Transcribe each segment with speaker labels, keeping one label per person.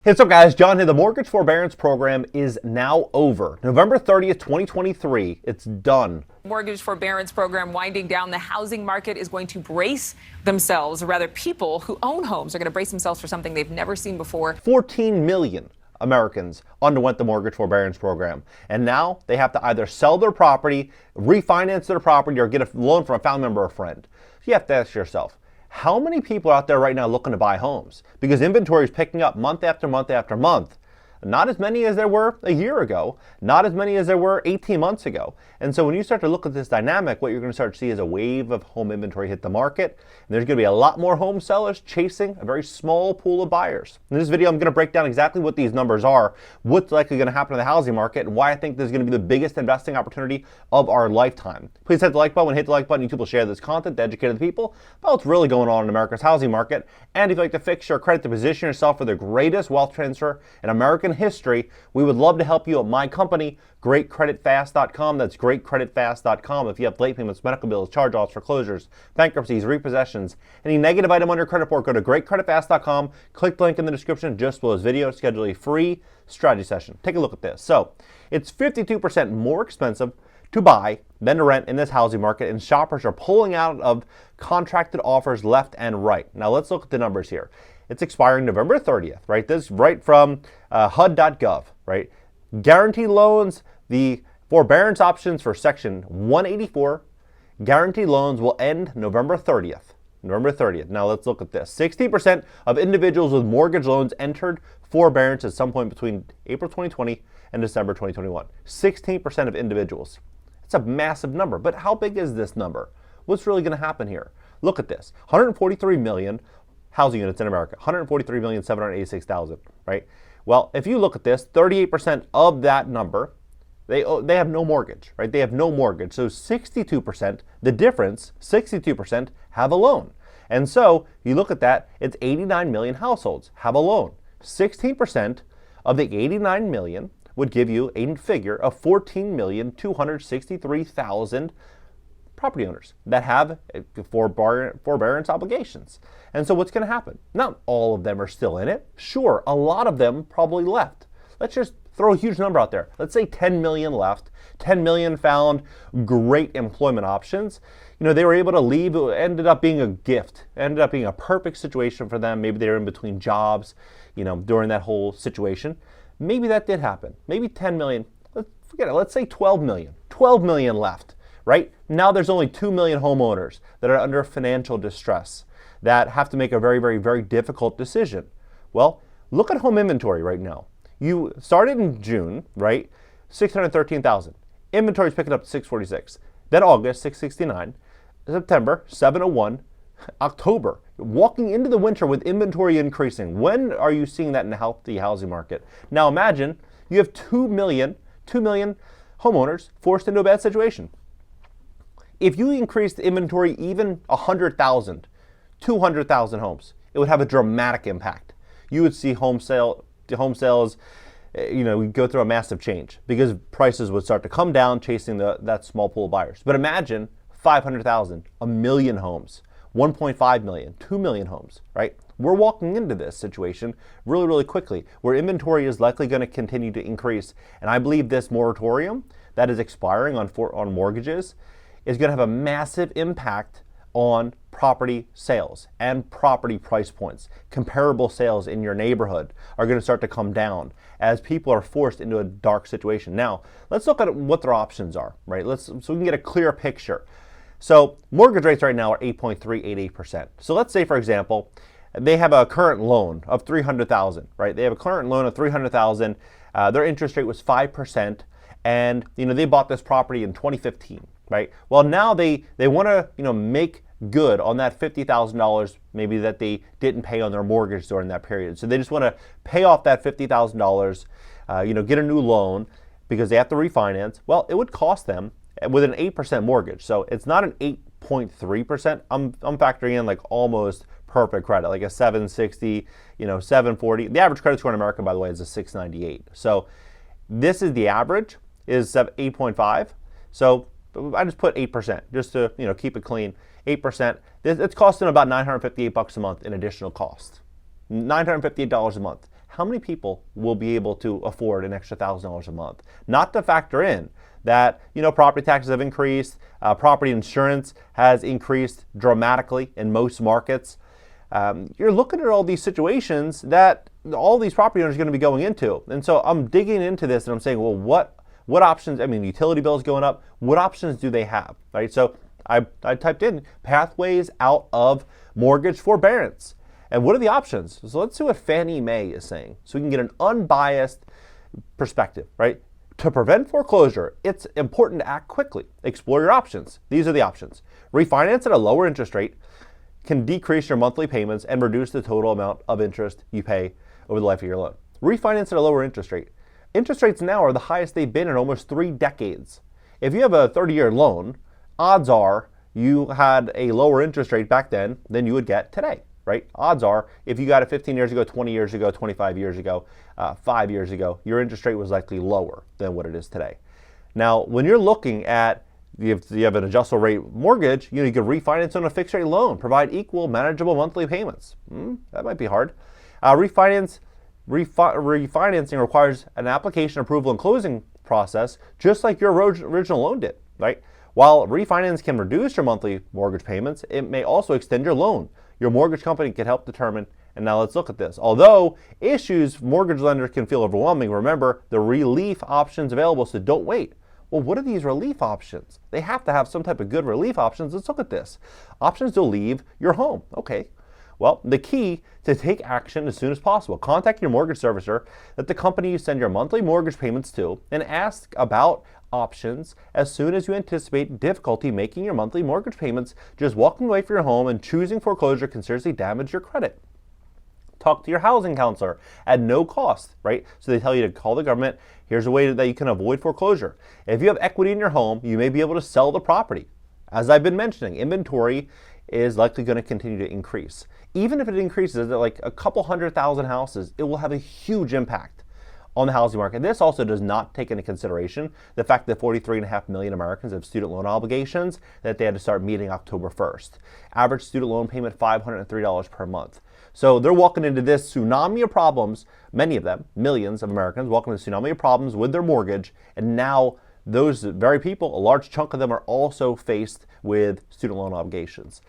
Speaker 1: Hey, what's up guys? John here. The mortgage forbearance program is now over. November 30th, 2023. It's done.
Speaker 2: Mortgage forbearance program winding down. The housing market is going to brace themselves, or rather people who own homes are going to brace themselves for something they've never seen before.
Speaker 1: 14 million Americans underwent the mortgage forbearance program. And now they have to either sell their property, refinance their property, or get a loan from a family member or friend. So you have to ask yourself, how many people are out there right now looking to buy homes? Because inventory is picking up month after month after month. Not as many as there were a year ago, not as many as there were 18 months ago. And so when you start to look at this dynamic, what you're going to start to see is a wave of home inventory hit the market. And there's going to be a lot more home sellers chasing a very small pool of buyers. In this video, I'm going to break down exactly what these numbers are, what's likely going to happen in the housing market, and why I think this is going to be the biggest investing opportunity of our lifetime. Please hit the like button. When you hit the like button, YouTube will share this content to educate the people about what's really going on in America's housing market. And if you'd like to fix your credit to position yourself for the greatest wealth transfer in American history, we would love to help you at my company, GreatCreditFast.com. That's GreatCreditFast.com. If you have late payments, medical bills, charge-offs, foreclosures, bankruptcies, repossessions, any negative item on your credit report, go to GreatCreditFast.com. Click the link in the description just below this video. Schedule a free strategy session. Take a look at this. So it's 52% more expensive to buy than to rent in this housing market, and shoppers are pulling out of contracted offers left and right. Now let's look at the numbers here. It's expiring November 30th, right? This is right from HUD.gov, right? Guaranteed loans, the forbearance options for Section 184, guaranteed loans will end November 30th. November 30th. Now let's look at this. 60% of individuals with mortgage loans entered forbearance at some point between April 2020 and December 2021. 16% of individuals. It's a massive number, but how big is this number? What's really going to happen here? Look at this. 143 million housing units in America. 143,786,000, right? Well, if you look at this, 38% of that number, they have no mortgage, right? They have no mortgage. So 62%, the difference, 62% have a loan. And so you look at that, it's 89 million households have a loan. 16% of the 89 million would give you a figure of 14,263,000 property owners that have forbearance obligations. And so what's going to happen? Not all of them are still in it. Sure, a lot of them probably left. Let's just throw a huge number out there. Let's say 10 million left. 10 million found great employment options. You know, they were able to leave. It ended up being a gift. It ended up being a perfect situation for them. Maybe they were in between jobs, you know, during that whole situation. Maybe that did happen. Maybe 10 million. Forget it. Let's say 12 million. 12 million left. Right? Now there's only 2 million homeowners that are under financial distress that have to make a very, very, very difficult decision. Well, look at home inventory right now. You started in June, right? 613,000. Inventory is picking up to 646. Then August, 669. September, 701. October, walking into the winter with inventory increasing. When are you seeing that in a healthy housing market? Now imagine you have 2 million homeowners forced into a bad situation. If you increase the inventory even 100,000, 200,000 homes, it would have a dramatic impact. You would see home sales, you know, go through a massive change because prices would start to come down chasing that small pool of buyers. But imagine 500,000, a million homes, 1.5 million, 2 million homes, right? We're walking into this situation really, really quickly where inventory is likely going to continue to increase. And I believe this moratorium that is expiring on mortgages is going to have a massive impact on property sales and property price points. Comparable sales in your neighborhood are going to start to come down as people are forced into a dark situation. Now, let's look at what their options are, right? So we can get a clear picture. So mortgage rates right now are 8.388%. So let's say, for example, they have a current loan of $300,000, right? They have a current loan of $300,000. Their interest rate was 5%, and you know they bought this property in 2015, right? Well, now they want to make good on that $50,000 maybe that they didn't pay on their mortgage during that period. So they just want to pay off that $50,000, get a new loan because they have to refinance. Well, it would cost them with an 8% mortgage. So it's not an 8.3%. I'm factoring in like almost perfect credit, like a 760, 740. The average credit score in America, by the way, is a 698. So this is the average, is 8.5. So I just put 8% just to keep it clean. 8%. It's costing about $958 a month in additional cost. $958 a month. how many people will be able to afford an extra $1,000 a month? Not to factor in that, property taxes have increased, property insurance has increased dramatically in most markets. You're looking at all these situations that all these property owners are going to be going into. And so I'm digging into this and I'm saying, well, what options, utility bills going up, what options do they have, right? So I typed in pathways out of mortgage forbearance. And what are the options? So let's see what Fannie Mae is saying so we can get an unbiased perspective, right? To prevent foreclosure, it's important to act quickly. Explore your options. These are the options. Refinance at a lower interest rate can decrease your monthly payments and reduce the total amount of interest you pay over the life of your loan. Refinance at a lower interest rate. Interest rates now are the highest they've been in almost 3 decades. If you have a 30-year loan, odds are you had a lower interest rate back then than you would get today, right? Odds are if you got it 15 years ago, 20 years ago, 25 years ago, 5 years ago, your interest rate was likely lower than what it is today. Now, when you're looking at you have an adjustable rate mortgage, you can refinance on a fixed rate loan, provide equal manageable monthly payments. That might be hard. Refinancing requires an application, approval, and closing process, just like your original loan did, right? While refinance can reduce your monthly mortgage payments, it may also extend your loan. Your mortgage company can help determine, and now let's look at this. Although issues mortgage lenders can feel overwhelming, remember the relief options available, so don't wait. Well, what are these relief options? They have to have some type of good relief options. Let's look at this. Options to leave your home. Okay. Well, the key to take action as soon as possible. Contact your mortgage servicer at the company you send your monthly mortgage payments to and ask about options as soon as you anticipate difficulty making your monthly mortgage payments. Just walking away from your home and choosing foreclosure can seriously damage your credit. Talk to your housing counselor at no cost, right? So they tell you to call the government. Here's a way that you can avoid foreclosure. If you have equity in your home, you may be able to sell the property. As I've been mentioning, inventory is likely going to continue to increase. Even if it increases at like a couple 100,000 houses, it will have a huge impact on the housing market. This also does not take into consideration the fact that 43.5 million Americans have student loan obligations that they had to start meeting October 1st. Average student loan payment, $503 per month. So they're walking into this tsunami of problems, many of them, millions of Americans, walking into a tsunami of problems with their mortgage, and now those very people, a large chunk of them are also faced with student loan obligations.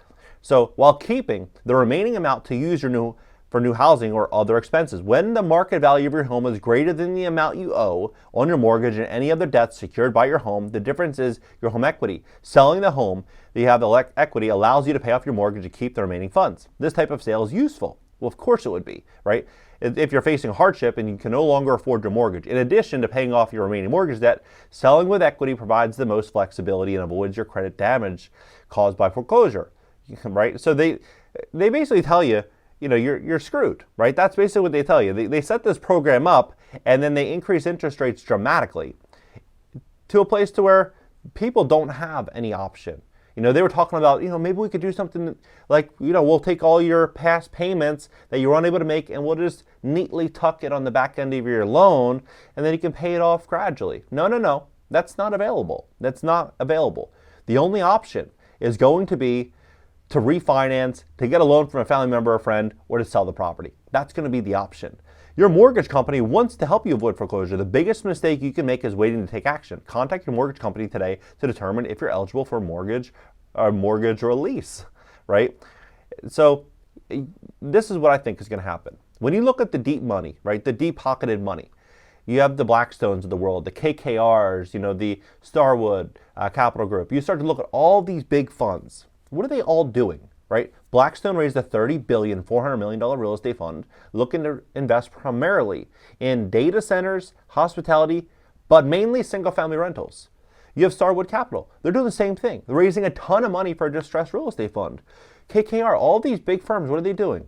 Speaker 1: So while keeping the remaining amount to use for new housing or other expenses, when the market value of your home is greater than the amount you owe on your mortgage and any other debts secured by your home, the difference is your home equity. Selling the home that you have the equity allows you to pay off your mortgage and keep the remaining funds. This type of sale is useful. Well, of course it would be, right? If you're facing hardship and you can no longer afford your mortgage, in addition to paying off your remaining mortgage debt, selling with equity provides the most flexibility and avoids your credit damage caused by foreclosure, right? So they basically tell you, you're screwed, right? That's basically what they tell you. They set this program up and then they increase interest rates dramatically to a place to where people don't have any option. They were talking about, maybe we could do something like, we'll take all your past payments that you were unable to make and we'll just neatly tuck it on the back end of your loan and then you can pay it off gradually. No. That's not available. That's not available. The only option is going to be to refinance, to get a loan from a family member or friend, or to sell the property. That's going to be the option. Your mortgage company wants to help you avoid foreclosure. The biggest mistake you can make is waiting to take action. Contact your mortgage company today to determine if you're eligible for a mortgage or a lease, right? So this is what I think is going to happen. When you look at the deep money, right, the deep-pocketed money, you have the Blackstones of the world, the KKRs, the Starwood Capital Group. You start to look at all these big funds. What are they all doing, right? Blackstone raised a $30 billion, $400 million real estate fund looking to invest primarily in data centers, hospitality, but mainly single-family rentals. You have Starwood Capital. They're doing the same thing. They're raising a ton of money for a distressed real estate fund. KKR, all these big firms, what are they doing?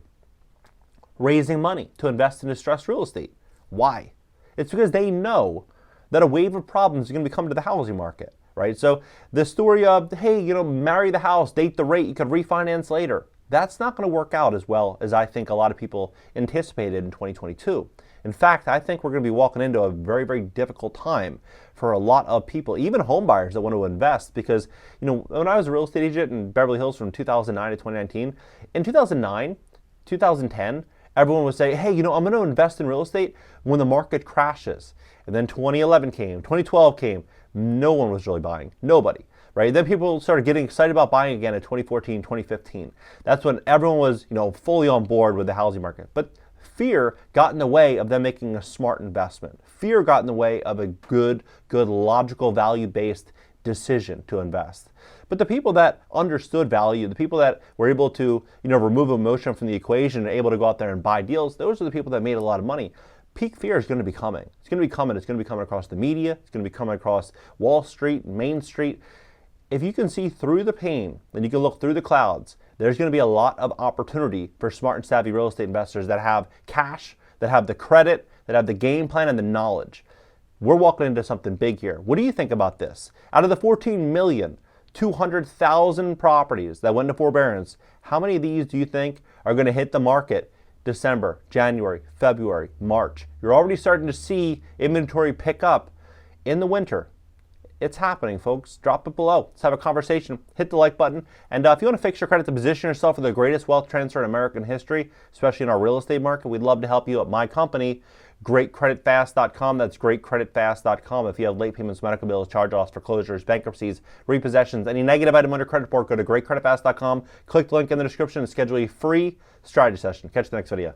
Speaker 1: Raising money to invest in distressed real estate. Why? It's because they know that a wave of problems is going to come to the housing market. Right? So the story of, hey, marry the house, date the rate, you could refinance later. That's not going to work out as well as I think a lot of people anticipated in 2022. In fact, I think we're going to be walking into a very, very difficult time for a lot of people, even home buyers that want to invest, because, when I was a real estate agent in Beverly Hills from 2009 to 2019, in 2009, 2010, everyone would say, hey, I'm going to invest in real estate when the market crashes. And then 2011 came, 2012 came, no one was really buying, nobody. Right? Then people started getting excited about buying again in 2014, 2015. That's when everyone was, fully on board with the housing market. But fear got in the way of them making a smart investment. Fear got in the way of a good, logical, value-based decision to invest. But the people that understood value, the people that were able to, remove emotion from the equation and able to go out there and buy deals, those are the people that made a lot of money. Peak fear is going to be coming. It's going to be coming. It's going to be coming across the media. It's going to be coming across Wall Street, Main Street. If you can see through the pain and you can look through the clouds, there's going to be a lot of opportunity for smart and savvy real estate investors that have cash, that have the credit, that have the game plan and the knowledge. We're walking into something big here. What do you think about this? Out of the 14,200,000 properties that went into forbearance, how many of these do you think are going to hit the market December, January, February, March? You're already starting to see inventory pick up in the winter. It's happening, folks. Drop it below. Let's have a conversation. Hit the like button. And if you want to fix your credit to position yourself for the greatest wealth transfer in American history, especially in our real estate market, we'd love to help you at my company, GreatCreditFast.com. That's GreatCreditFast.com. If you have late payments, medical bills, charge-offs, foreclosures, bankruptcies, repossessions, any negative item under credit report, go to GreatCreditFast.com. Click the link in the description and schedule a free strategy session. Catch you in the next video.